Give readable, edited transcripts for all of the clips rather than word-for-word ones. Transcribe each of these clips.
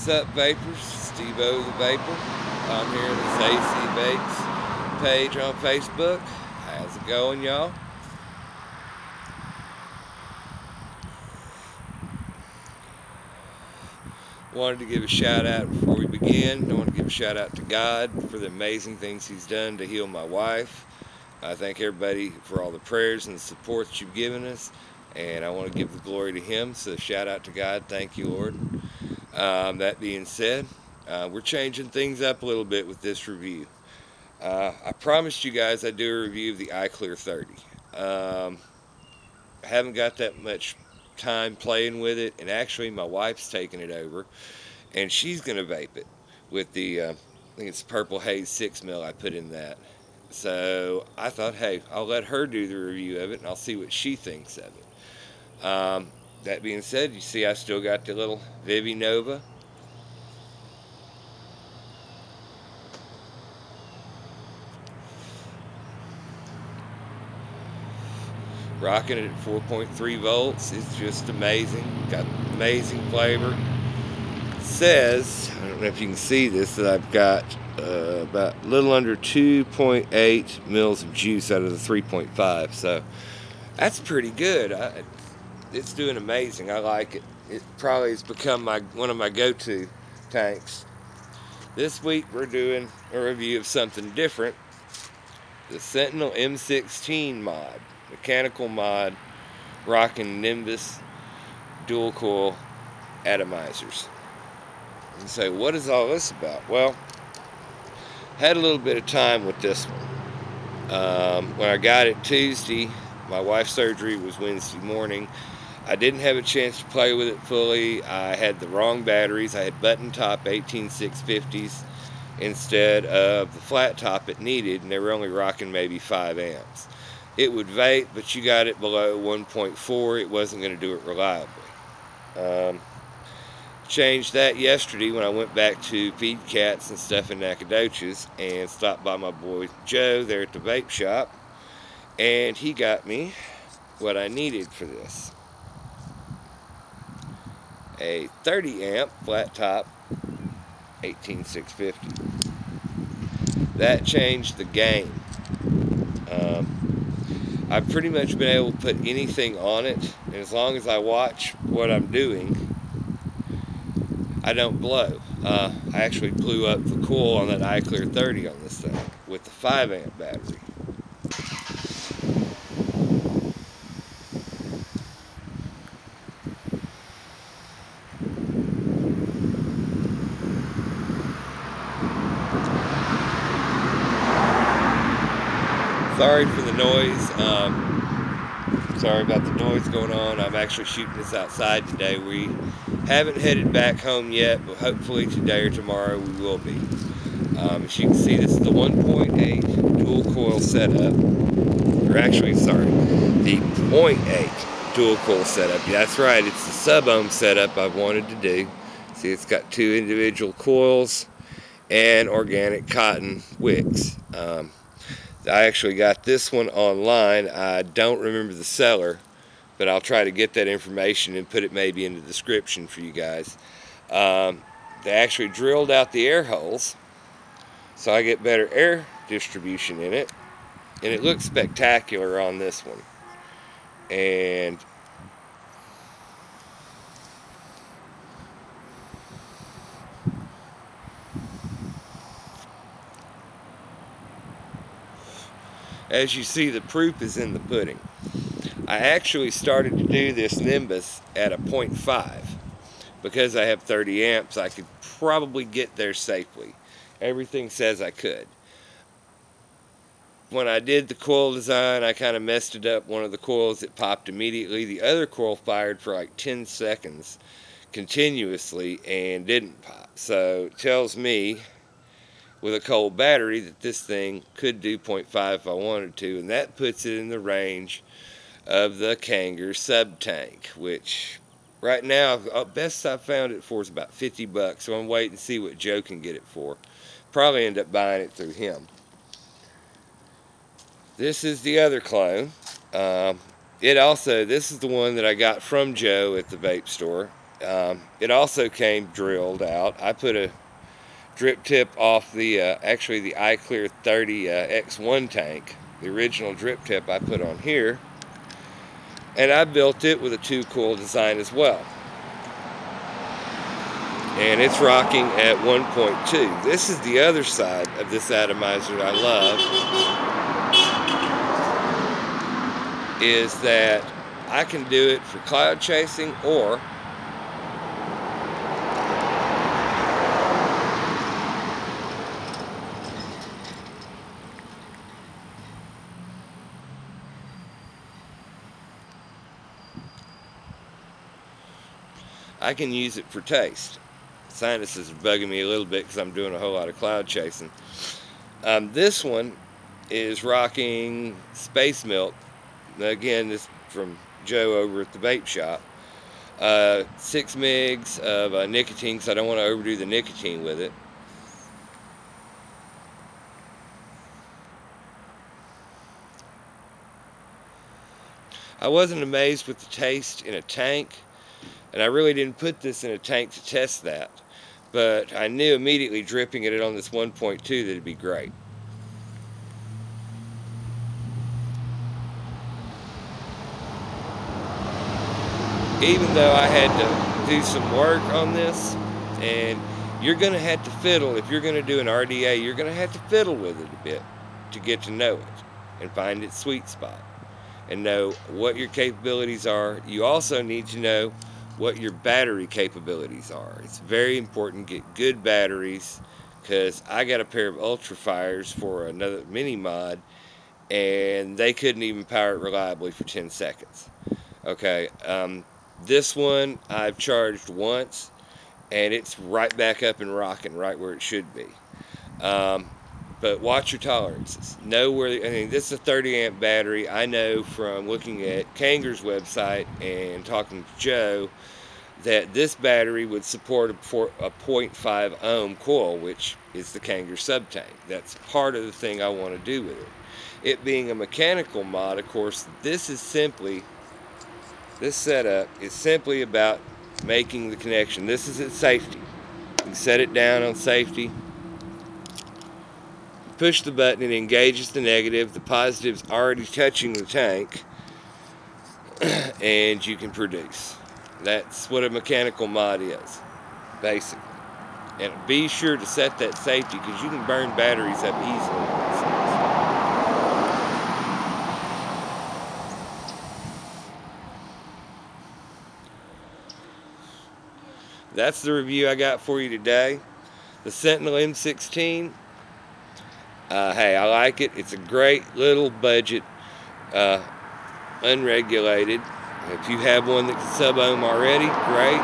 What's up, vapors? Steve-O the Vapor. I'm here at the AC Vapes page on Facebook. How's it going, y'all? Wanted to give a shout out before we begin. I want to give a shout out to God for the amazing things He's done to heal my wife. I thank everybody for all the prayers and the support that you've given us, and I want to give the glory to Him. So shout out to God. Thank you, Lord. That being said, we're changing things up a little bit with this review. I promised you guys I'd do a review of the iClear 30. I haven't got that much time playing with it, and actually my wife's taking it over, and she's going to vape it with the, I think it's Purple Haze 6 mil I put in that. So I thought, hey, I'll let her do the review of it, and I'll see what she thinks of it. That being said, you see I still got the little Vivi Nova. Rocking it at 4.3 volts. It's just amazing. Got amazing flavor. It says, I don't know if you can see this, that I've got about a little under 2.8 mils of juice out of the 3.5. So that's pretty good. It's doing amazing. I like it. It probably has become one of my go-to tanks. This week we're doing a review of something different. The Sentinel M16 mod. Mechanical mod, rocking Nimbus dual coil atomizers. And say, what is all this about? Well, had a little bit of time with this one. When I got it Tuesday, my wife's surgery was Wednesday morning. I didn't have a chance to play with it fully. I had the wrong batteries. I had button top 18650s instead of the flat top it needed, and they were only rocking maybe 5 amps. It would vape, but you got it below 1.4, it wasn't going to do it reliably. Changed that yesterday when I went back to feed cats and stuff in Nacogdoches and stopped by my boy Joe there at the vape shop, and he got me what I needed for this. A 30 amp flat top 18650. That changed the game. I've pretty much been able to put anything on it, and as long as I watch what I'm doing, I don't blow. I actually blew up the coil on that iClear 30 on this thing with the 5 amp battery. Sorry for the noise. Sorry about the noise going on. I'm actually shooting this outside today. We haven't headed back home yet, but hopefully today or tomorrow we will be. As you can see, this is the 1.8 dual coil setup. Or actually, sorry, the 0.8 dual coil setup. Yeah, that's right, it's the sub-ohm setup I've wanted to do. See, it's got 2 individual coils and organic cotton wicks. I actually got this one online. I don't remember the seller, but I'll try to get that information and put it maybe in the description for you guys. They actually drilled out the air holes, so I get better air distribution in it, and it looks spectacular on this one. And as you see, the proof is in the pudding. I actually started to do this Nimbus at a 0.5. Because I have 30 amps, I could probably get there safely. Everything says I could. When I did the coil design, I kind of messed it up. One of the coils, it popped immediately. The other coil fired for like 10 seconds continuously and didn't pop. So it tells me, with a cold battery, that this thing could do 0.5 if I wanted to, and that puts it in the range of the Kanger sub-tank, which right now, best I've found it for is about 50 bucks, so I'm waiting to see what Joe can get it for. Probably end up buying it through him. This is the other clone. This is the one that I got from Joe at the vape store. It also came drilled out. I put a drip tip off the actually the iClear 30 X1 tank, the original drip tip I put on here, and I built it with a 2-coil design as well. And it's rocking at 1.2. This is the other side of this atomizer that I love, is that I can do it for cloud chasing, or I can use it for taste. Sinuses are bugging me a little bit because I'm doing a whole lot of cloud chasing. This one is rocking Space Milk. Again, this from Joe over at the vape shop. 6 mgs of nicotine, because I don't want to overdo the nicotine with it. I wasn't amazed with the taste in a tank, and I really didn't put this in a tank to test that, but I knew immediately dripping it on this 1.2 that it'd be great. Even though I had to do some work on this, and you're going to have to fiddle, if you're going to do an RDA, you're going to have to fiddle with it a bit to get to know it and find its sweet spot and know what your capabilities are. You also need to know what your battery capabilities are. It's very important to get good batteries, because I got a pair of Ultrafires for another mini mod, and they couldn't even power it reliably for 10 seconds. Okay, this one I've charged once, and it's right back up and rocking right where it should be. But watch your tolerances. Know where, I mean, this is a 30 amp battery. I know from looking at Kangar's website and talking to Joe that this battery would support a 0.5 ohm coil, which is the Kangar sub-tank. That's part of the thing I want to do with it. It being a mechanical mod, of course, this setup is simply about making the connection. This is its safety. You can set it down on safety. Push the button, it engages the negative. The positive's already touching the tank, and you can produce. That's what a mechanical mod is, basically. And be sure to set that safety, because you can burn batteries up easily on these things. That's the review I got for you today. The Sentinel M16. Hey, I like it. It's a great little budget, unregulated. If you have one that can sub-ohm already, great.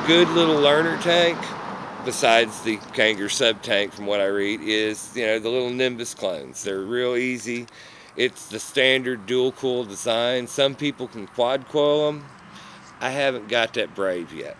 Good little learner tank, besides the Kangar sub-tank from what I read, is, the little Nimbus clones. They're real easy. It's the standard dual coil design. Some people can quad coil them. I haven't got that brave yet.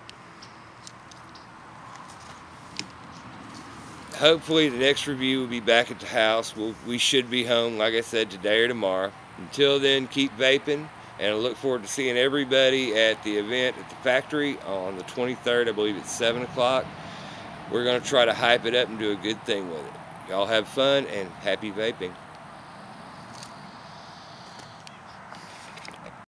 Hopefully the next review will be back at the house. We should be home, like I said, today or tomorrow. Until then, keep vaping, and I look forward to seeing everybody at the event at the factory on the 23rd. I believe it's 7 o'clock. We're going to try to hype it up and do a good thing with it. Y'all have fun, and happy vaping.